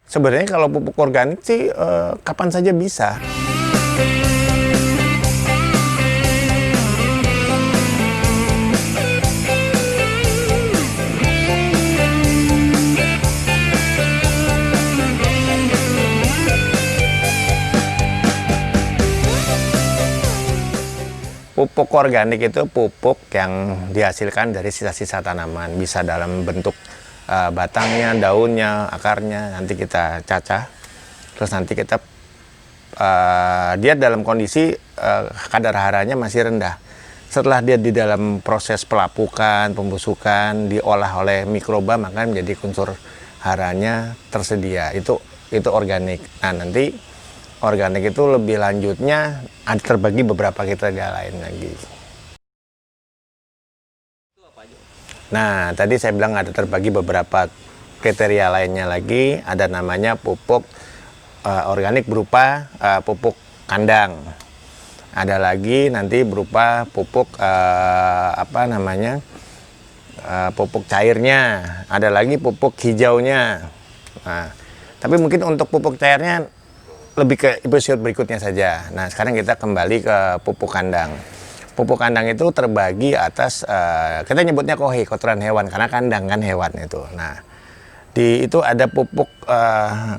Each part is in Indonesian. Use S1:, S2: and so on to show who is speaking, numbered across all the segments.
S1: Sebenarnya kalau pupuk organik sih kapan saja bisa. Pupuk organik itu pupuk yang dihasilkan dari sisa-sisa tanaman, bisa dalam bentuk batangnya, daunnya, akarnya, nanti kita cacah, terus nanti kita dia dalam kondisi kadar haranya masih rendah. Setelah dia di dalam proses pelapukan, pembusukan, diolah oleh mikroba, maka menjadi unsur haranya tersedia. Itu organik. Nah, nanti organik itu lebih lanjutnya ada terbagi beberapa kriteria lain lagi. Nah, tadi saya bilang ada terbagi beberapa kriteria lainnya lagi. Ada namanya pupuk organik berupa pupuk kandang. Ada lagi nanti berupa pupuk pupuk cairnya. Ada lagi pupuk hijaunya. Nah, tapi mungkin untuk pupuk cairnya lebih ke episode berikutnya saja. Nah, sekarang kita kembali ke pupuk kandang. Pupuk kandang itu terbagi atas kita nyebutnya kohi, kotoran hewan, karena kandang kan hewan itu. Nah, itu ada pupuk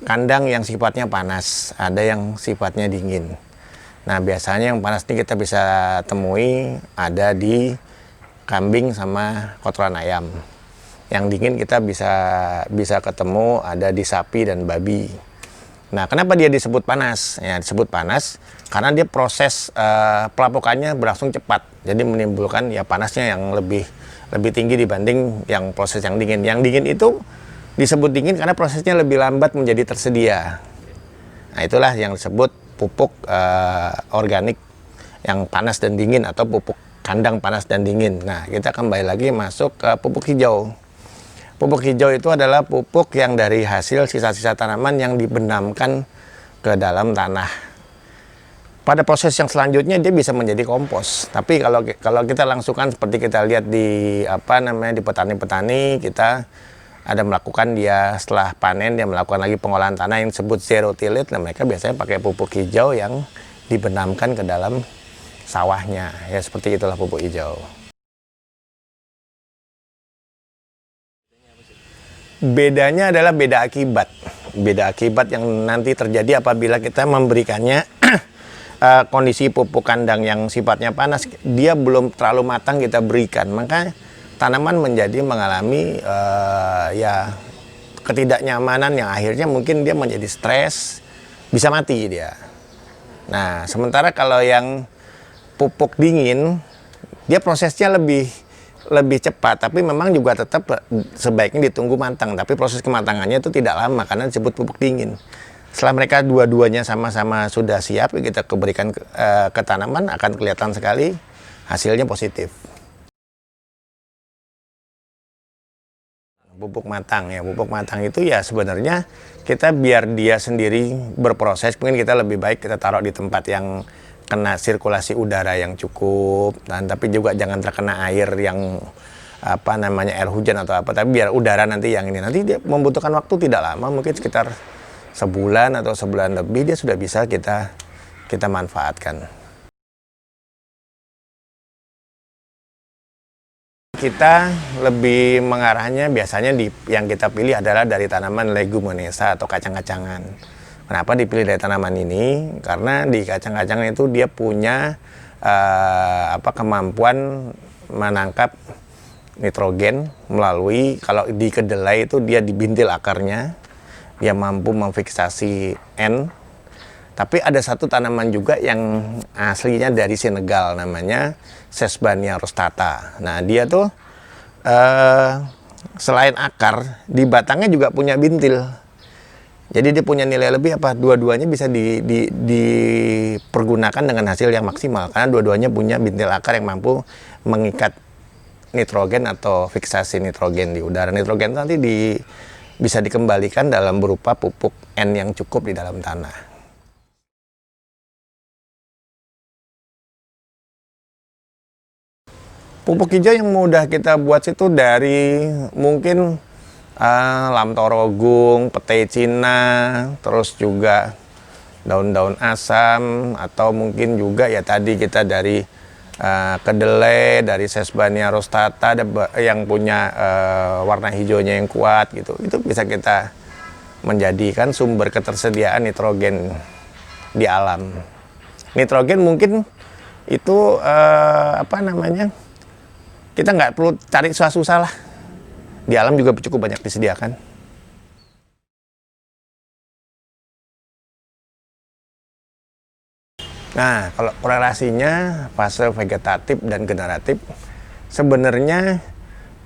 S1: kandang yang sifatnya panas, ada yang sifatnya dingin. Nah, biasanya yang panas ini kita bisa temui ada di kambing sama kotoran ayam. Yang dingin kita bisa ketemu ada di sapi dan babi. Nah, kenapa dia disebut panas? Ya, disebut panas karena dia proses pelapukannya berlangsung cepat. Jadi menimbulkan ya panasnya yang lebih tinggi dibanding yang proses yang dingin. Yang dingin itu disebut dingin karena prosesnya lebih lambat menjadi tersedia. Nah, itulah yang disebut pupuk organik yang panas dan dingin atau pupuk kandang panas dan dingin. Nah, kita kembali lagi masuk ke pupuk hijau. Pupuk hijau itu adalah pupuk yang dari hasil sisa-sisa tanaman yang dibenamkan ke dalam tanah. Pada proses yang selanjutnya dia bisa menjadi kompos. Tapi kalau kita langsungkan seperti kita lihat di di petani-petani, kita ada melakukan dia setelah panen dia melakukan lagi pengolahan tanah yang disebut zero tillage. Nah, mereka biasanya pakai pupuk hijau yang dibenamkan ke dalam sawahnya. Ya, seperti itulah pupuk hijau. Bedanya adalah beda akibat. Beda akibat yang nanti terjadi apabila kita memberikannya kondisi pupuk kandang yang sifatnya panas, dia belum terlalu matang kita berikan, maka tanaman mengalami ketidaknyamanan yang akhirnya mungkin dia menjadi stres, bisa mati dia. Nah, sementara kalau yang pupuk dingin, dia prosesnya lebih cepat, tapi memang juga tetap sebaiknya ditunggu matang. Tapi proses kematangannya itu tidak lama karena disebut pupuk dingin. Setelah mereka dua-duanya sama-sama sudah siap, kita berikan ke tanaman, akan kelihatan sekali hasilnya positif. Pupuk matang ya, pupuk matang itu ya sebenarnya kita biar dia sendiri berproses, mungkin kita lebih baik kita taruh di tempat yang kena sirkulasi udara yang cukup, dan tapi juga jangan terkena air yang air hujan atau apa, tapi biar udara nanti yang ini, nanti dia membutuhkan waktu tidak lama, mungkin sekitar sebulan atau sebulan lebih dia sudah bisa kita manfaatkan. Kita lebih mengarahnya biasanya yang kita pilih adalah dari tanaman leguminosa atau kacang-kacangan. Kenapa dipilih dari tanaman ini? Karena di kacang-kacangan itu dia punya kemampuan menangkap nitrogen melalui, kalau di kedelai itu dia dibintil akarnya, dia mampu memfiksasi N. Tapi ada satu tanaman juga yang aslinya dari Senegal, namanya Sesbania rostata. Nah, dia tuh selain akar, di batangnya juga punya bintil. Jadi dia punya nilai lebih dua-duanya bisa dipergunakan dengan hasil yang maksimal, karena dua-duanya punya bintil akar yang mampu mengikat nitrogen atau fiksasi nitrogen di udara. Nitrogen nanti bisa dikembalikan dalam berupa pupuk N yang cukup di dalam tanah. Pupuk hijau yang mudah kita buat itu dari mungkin lamtorogung, petai Cina, terus juga daun-daun asam, atau mungkin juga ya tadi kita dari kedelai, dari Sesbania rostata yang punya warna hijaunya yang kuat gitu. Itu bisa kita menjadikan sumber ketersediaan nitrogen di alam. Nitrogen mungkin itu apa namanya, kita nggak perlu cari susah-susah lah. Di alam juga cukup banyak disediakan. Nah, kalau korelasinya fase vegetatif dan generatif, sebenarnya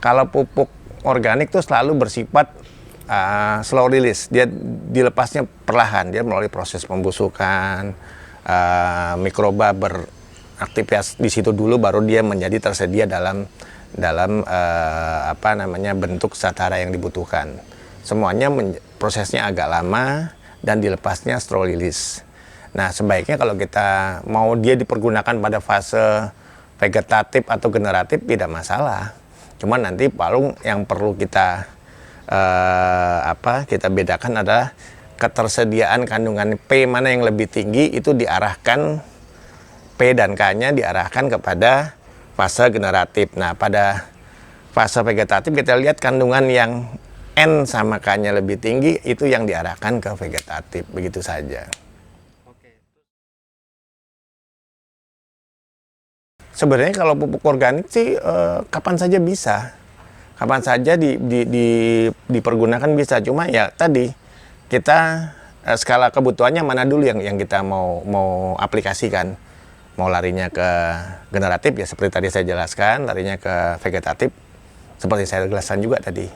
S1: kalau pupuk organik itu selalu bersifat slow release. Dia dilepasnya perlahan, dia melalui proses pembusukan, mikroba beraktivitas di situ dulu, baru dia menjadi tersedia dalam apa namanya, bentuk satara yang dibutuhkan. Semuanya prosesnya agak lama dan dilepasnya slow release. Nah, sebaiknya kalau kita mau dia dipergunakan pada fase vegetatif atau generatif tidak masalah. Cuman nanti paling yang perlu kita kita bedakan adalah ketersediaan kandungan P mana yang lebih tinggi, itu diarahkan P dan K-nya diarahkan kepada fase generatif. Nah, pada fase vegetatif kita lihat kandungan yang N sama K-nya lebih tinggi, itu yang diarahkan ke vegetatif, begitu saja. Sebenarnya kalau pupuk organik sih kapan saja bisa, kapan saja dipergunakan bisa. Cuma ya tadi kita skala kebutuhannya mana dulu yang kita mau aplikasikan. Mau larinya ke generatif ya seperti tadi saya jelaskan, larinya ke vegetatif seperti saya jelaskan juga tadi.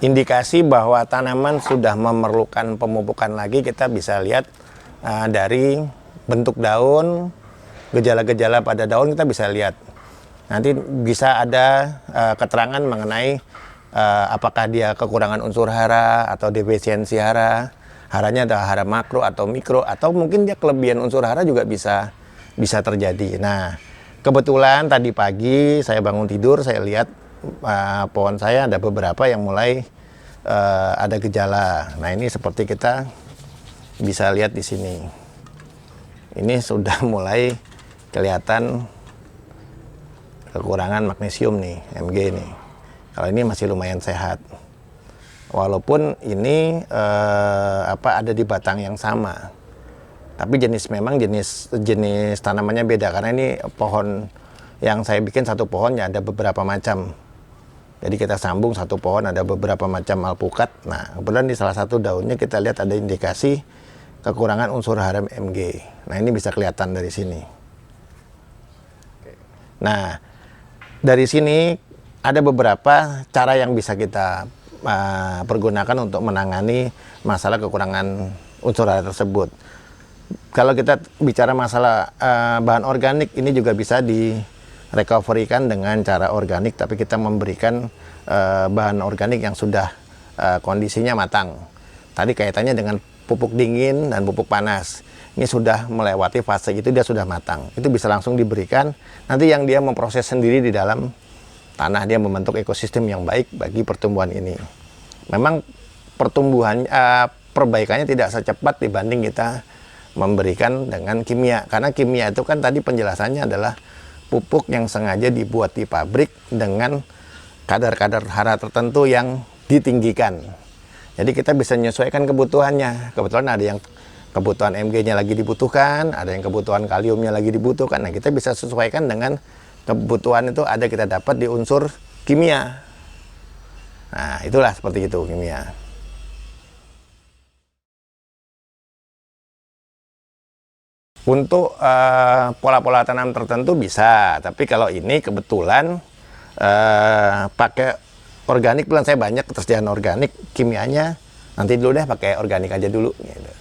S1: Indikasi bahwa tanaman sudah memerlukan pemupukan lagi kita bisa lihat dari bentuk daun, gejala-gejala pada daun kita bisa lihat. Nanti bisa ada keterangan mengenai apakah dia kekurangan unsur hara atau defisiensi hara. Haranya ada hara makro atau mikro, atau mungkin dia kelebihan unsur hara juga bisa terjadi. Nah, kebetulan tadi pagi saya bangun tidur, saya lihat pohon saya ada beberapa yang mulai ada gejala. Nah, ini seperti kita bisa lihat di sini. Ini sudah mulai kelihatan kekurangan magnesium nih, Mg nih. Kalau ini masih lumayan sehat. Walaupun ini ada di batang yang sama. Tapi memang jenis tanamannya beda, karena ini pohon yang saya bikin satu pohonnya ada beberapa macam. Jadi kita sambung satu pohon ada beberapa macam alpukat. Nah, kemudian di salah satu daunnya kita lihat ada indikasi kekurangan unsur hara Mg. Nah, ini bisa kelihatan dari sini. Nah, dari sini ada beberapa cara yang bisa kita pergunakan untuk menangani masalah kekurangan unsur hara tersebut. Kalau kita bicara masalah bahan organik, ini juga bisa recovery-kan dengan cara organik, tapi kita memberikan bahan organik yang sudah kondisinya matang. Tadi kaitannya dengan pupuk dingin dan pupuk panas. Ini sudah melewati fase itu, dia sudah matang. Itu bisa langsung diberikan. Nanti yang dia memproses sendiri di dalam tanah, dia membentuk ekosistem yang baik bagi pertumbuhan ini. Memang pertumbuhan perbaikannya tidak secepat dibanding kita memberikan dengan kimia. Karena kimia itu kan tadi penjelasannya adalah pupuk yang sengaja dibuat di pabrik dengan kadar-kadar hara tertentu yang ditinggikan. Jadi kita bisa menyesuaikan kebutuhannya. Kebetulan ada yang kebutuhan Mg-nya lagi dibutuhkan, ada yang kebutuhan kaliumnya lagi dibutuhkan. Nah, kita bisa sesuaikan dengan kebutuhan itu ada kita dapat di unsur kimia. Nah, itulah seperti itu kimia. Untuk pola-pola tanam tertentu bisa, tapi kalau ini kebetulan pakai organik, bulan saya banyak ketersediaan organik, kimianya nanti dulu deh pakai organik aja dulu. Gitu.